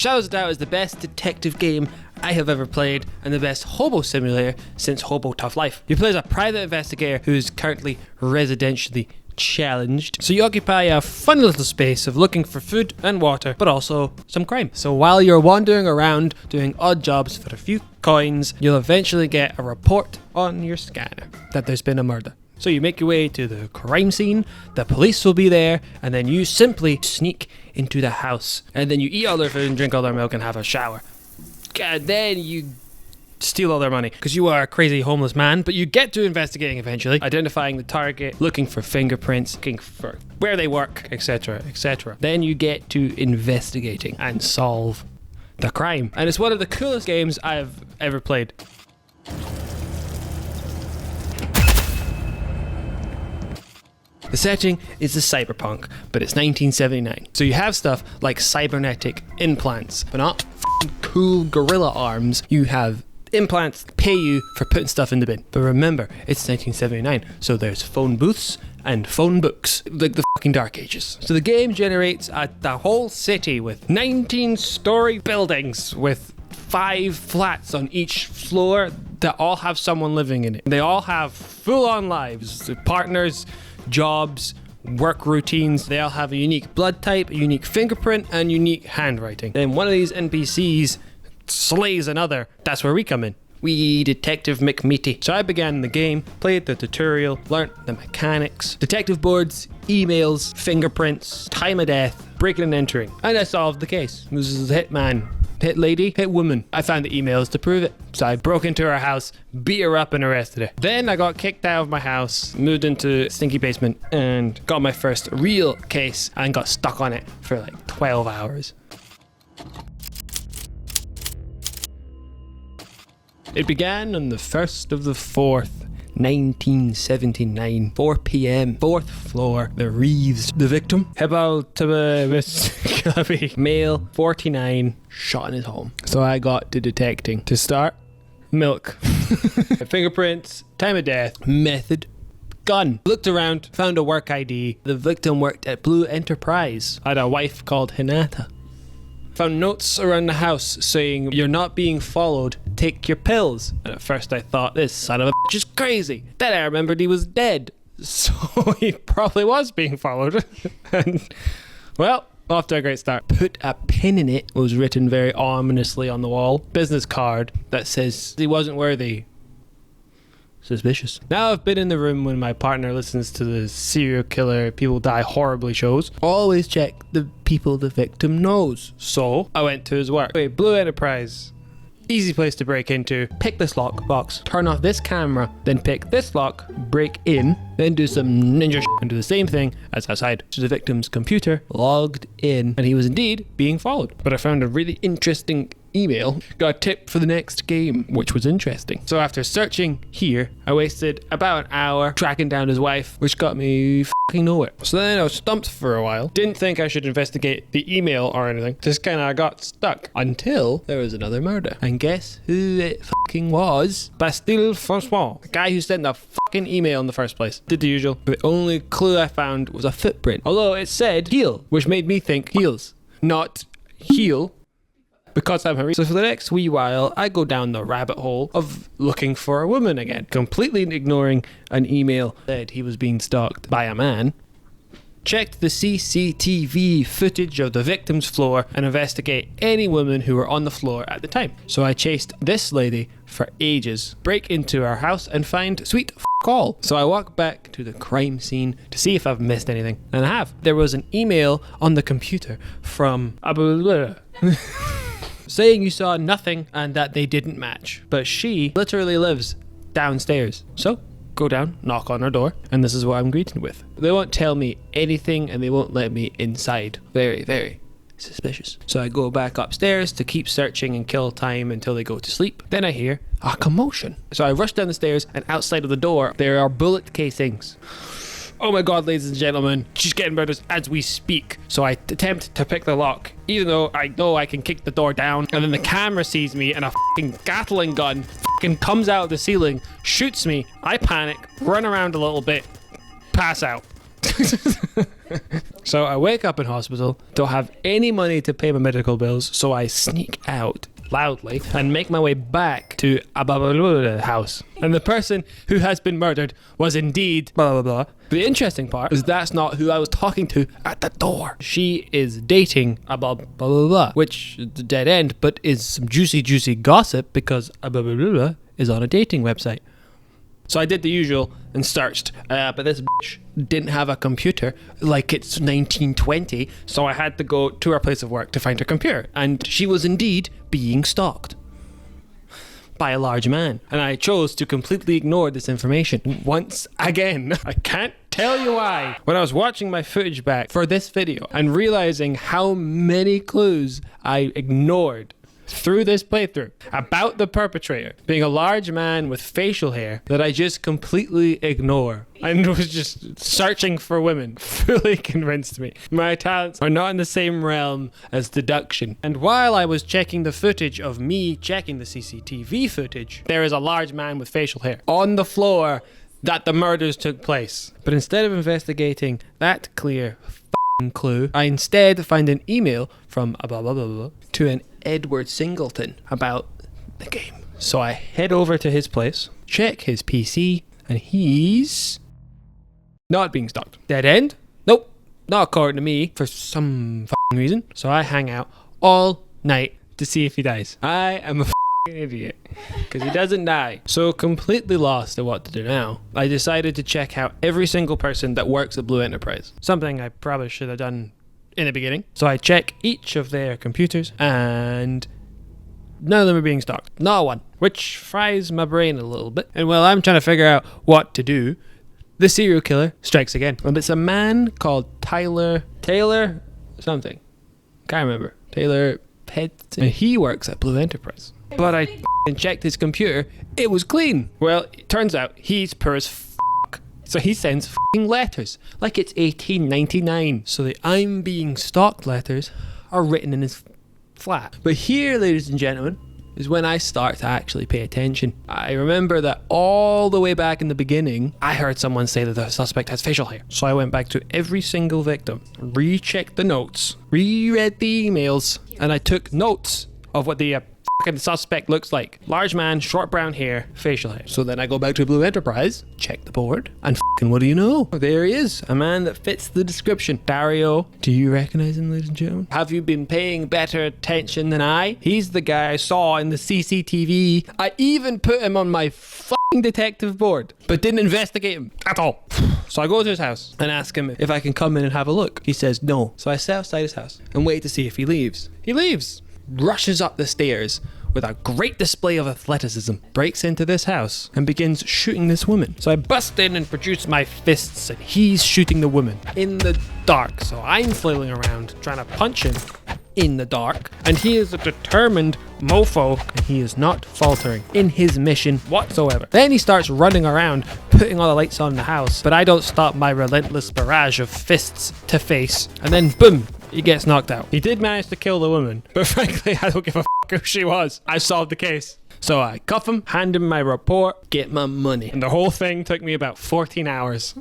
Shadows Die is the best detective game I have ever played and the best hobo simulator since Hobo Tough Life. You play as a private investigator who is currently residentially challenged. So you occupy a fun little space of looking for food and water, but also some crime. So while you're wandering around doing odd jobs for a few coins, you'll eventually get a report on your scanner that there's been a murder. So you make your way to the crime scene, the police will be there, and then you simply sneak into the house. And then you eat all their food and drink all their milk and have a shower. And then you steal all their money because you are a crazy homeless man, but you get to investigating eventually, identifying the target, looking for fingerprints, looking for where they work, etc, etc. Then you get to investigating and solve the crime. And it's one of the coolest games I've ever played. The setting is the cyberpunk, but it's 1979. So you have stuff like cybernetic implants, but not cool gorilla arms. You have implants that pay you for putting stuff in the bin. But remember, it's 1979, so there's phone booths and phone books, like the fucking Dark Ages. So the game generates the whole city with 19-story buildings with 5 flats on each floor that all have someone living in it. They all have full-on lives, partners, jobs, work routines. They all have a unique blood type, a unique fingerprint, and unique handwriting. Then one of these NPCs slays another. That's where we come in. We Detective McMeaty. So I began the game, played the tutorial, learnt the mechanics, detective boards, emails, fingerprints, time of death, breaking and entering. And I solved the case. This is the hitman. Hit lady, hit woman. I found the emails to prove it. So I broke into her house, beat her up and arrested her. Then I got kicked out of my house, moved into a stinky basement and got my first real case and got stuck on it for like 12 hours. It began on the 1st of the 4th, 1979, 4 p.m, 4th floor, the Reeves. The victim, Hebal Tabamis, male, 49, shot in his home. So I got to detecting. To start, milk, fingerprints, time of death, method, gun. Looked around, found a work ID. The victim worked at Blue Enterprise. Had a wife called Hinata. Found notes around the house saying, "You're not being followed, take your pills." And at first I thought, this son of a bitch is crazy. Then I remembered he was dead. So he probably was being followed. And, well, off to a great start. Put a pin in it was written very ominously on the wall. Business card that says he wasn't worthy. Suspicious. Now I've been in the room when my partner listens to the serial killer people die horribly shows. Always check the people the victim knows. So I went to his work. Wait, Blue Enterprise. Easy place to break into. Pick this lockbox, turn off this camera, then pick this lock, break in, then do some ninja and do the same thing as outside. So the victim's computer logged in and he was indeed being followed. But I found a really interesting email. Got a tip for the next game, which was interesting. So after searching here, I wasted about an hour tracking down his wife, which got me fucking nowhere. So then I was stumped for a while. Didn't think I should investigate the email or anything. Just kind of got stuck until there was another murder. And guess who it fucking was? Bastille Francois, the guy who sent the fucking email in the first place. Did the usual. The only clue I found was a footprint. Although it said heel, which made me think heels, not heel. Because I'm hurried. So for the next wee while, I go down the rabbit hole of looking for a woman again, completely ignoring an email that said he was being stalked by a man. Checked the CCTV footage of the victim's floor and investigate any women who were on the floor at the time. So I chased this lady for ages, break into her house and find sweet all. So I walk back to the crime scene to see if I've missed anything. And I have. There was an email on the computer from saying you saw nothing and that they didn't match. But she literally lives downstairs. So go down, knock on her door, and this is what I'm greeted with. They won't tell me anything and they won't let me inside. Very, very suspicious. So I go back upstairs to keep searching and kill time until they go to sleep. Then I hear a commotion. So I rush down the stairs and outside of the door, there are bullet casings. Oh my god, ladies and gentlemen, she's getting murdered as we speak. So I attempt to pick the lock, even though I know I can kick the door down. And then the camera sees me and a fucking Gatling gun fucking comes out of the ceiling, shoots me. I panic, run around a little bit, pass out. So I wake up in hospital, don't have any money to pay my medical bills, so I sneak out loudly and make my way back to a blah, blah, blah, blah house. And the person who has been murdered was indeed blah, blah, blah. The interesting part is that's not who I was talking to at the door. She is dating a blah, blah, blah, blah, which is a dead end, but is some juicy, juicy gossip because a blah, blah, blah, blah is on a dating website. So I did the usual and searched, but this bitch didn't have a computer like it's 1920, so I had to go to her place of work to find her computer. And she was indeed being stalked by a large man. And I chose to completely ignore this information once again. I can't tell you why. When I was watching my footage back for this video and realizing how many clues I ignored through this playthrough about the perpetrator being a large man with facial hair that I just completely ignore and was just searching for women fully convinced me my talents are not in the same realm as deduction. And while I was checking the footage of me checking the CCTV footage, there is a large man with facial hair on the floor that the murders took place. But instead of investigating that clear clue, I instead find an email from a blah blah blah blah to an Edward Singleton about the game. So I head over to his place, check his PC, and he's not being stalked. Dead end? Nope, not according to me for some reason. So I hang out all night to see if he dies. I am a idiot because he doesn't die. So completely lost at what to do now, I decided to check out every single person that works at Blue Enterprise. Something I probably should have done in the beginning. So I check each of their computers and none of them are being stalked. Not one. Which fries my brain a little bit. And while I'm trying to figure out what to do, the serial killer strikes again. And it's a man called Taylor something. Can't remember. Taylor Pett. And he works at Blue Enterprise. But I checked his computer. It was clean. Well, it turns out he's poor as fuck. So he sends letters like it's 1899. So the I'm being stalked letters are written in his flat. But here, ladies and gentlemen, is when I start to actually pay attention. I remember that all the way back in the beginning, I heard someone say that the suspect has facial hair. So I went back to every single victim, rechecked the notes, reread the emails, and I took notes of what the suspect looks like. Large man, short brown hair, facial hair. So then I go back to Blue Enterprise, check the board, and what do you know? There he is, a man that fits the description. Dario, do you recognize him, ladies and gentlemen? Have you been paying better attention than I? He's the guy I saw in the CCTV. I even put him on my detective board, but didn't investigate him at all. So I go to his house and ask him if I can come in and have a look. He says no. So I sit outside his house and wait to see if he leaves. He leaves. Rushes up the stairs with a great display of athleticism, breaks into this house and begins shooting this woman. So I bust in and produce my fists and he's shooting the woman in the dark. So I'm flailing around trying to punch him in the dark, and he is a determined mofo and he is not faltering in his mission whatsoever. Then he starts running around putting all the lights on in the house, but I don't stop my relentless barrage of fists to face, and then boom, he gets knocked out. He did manage to kill the woman, but frankly I don't give a who she was. I solved the case. So I cuff him, hand him my report, get my money. And the whole thing took me about 14 hours.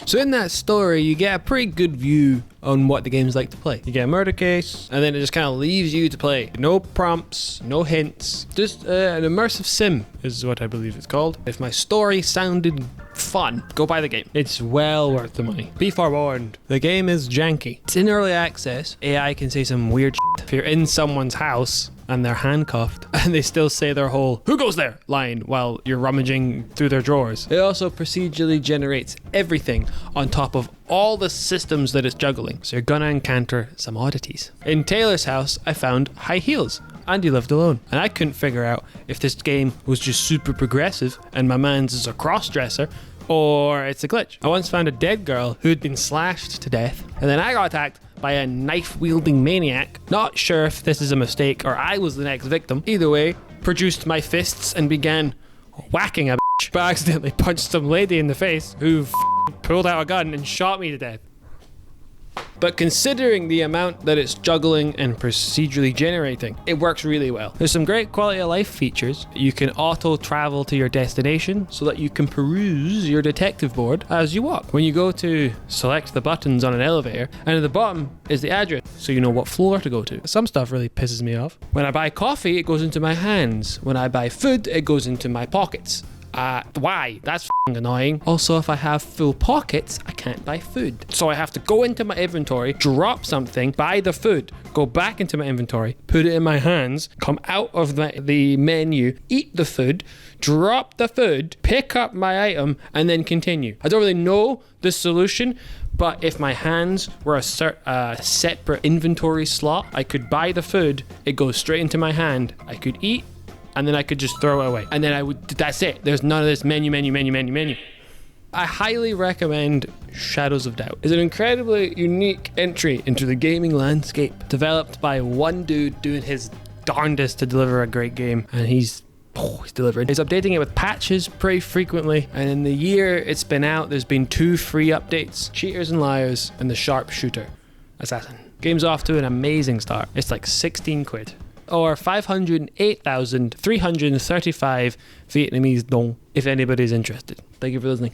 So in that story, you get a pretty good view on what the game's like to play. You get a murder case, and then it just kind of leaves you to play. No prompts, no hints, just an immersive sim is what I believe it's called. If my story sounded fun, go buy the game. It's well worth the money. Be forewarned, the game is janky. It's in early access. AI can say some weird shit. If you're in someone's house and they're handcuffed and they still say their whole "who goes there" line while you're rummaging through their drawers. It also procedurally generates everything on top of all the systems that it's juggling, so you're gonna encounter some oddities. In Taylor's house, I found high heels and he lived alone, and I couldn't figure out if this game was just super progressive and my man's is a cross-dresser or it's a glitch. I once found a dead girl who'd been slashed to death, and then I got attacked by a knife-wielding maniac. Not sure if this is a mistake or I was the next victim. Either way, produced my fists and began whacking a bitch, but accidentally punched some lady in the face who pulled out a gun and shot me to death. but considering the amount that it's juggling and procedurally generating, it works really well. There's some great quality of life features. You can auto travel to your destination so that you can peruse your detective board as you walk. When you go to select the buttons on an elevator, and at the bottom is the address, so you know what floor to go to. Some stuff really pisses me off. When I buy coffee, it goes into my hands. When I buy food, it goes into my pockets. Why? That's f***ing annoying. Also, if I have full pockets, I can't buy food. So I have to go into my inventory, drop something, buy the food, go back into my inventory, put it in my hands, come out of the menu, eat the food, drop the food, pick up my item, and then continue. I don't really know the solution, but if my hands were a separate inventory slot, I could buy the food, it goes straight into my hand, I could eat, and then I could just throw it away. And then that's it. There's none of this menu. I highly recommend Shadows of Doubt. It's an incredibly unique entry into the gaming landscape, developed by one dude doing his darndest to deliver a great game, and he's delivering. He's updating it with patches pretty frequently, and in the year it's been out, there's been 2 free updates, Cheaters and Liars and the Sharpshooter Assassin. Game's off to an amazing start. It's like 16 quid. Or 508,335 Vietnamese dong, if anybody's interested. Thank you for listening.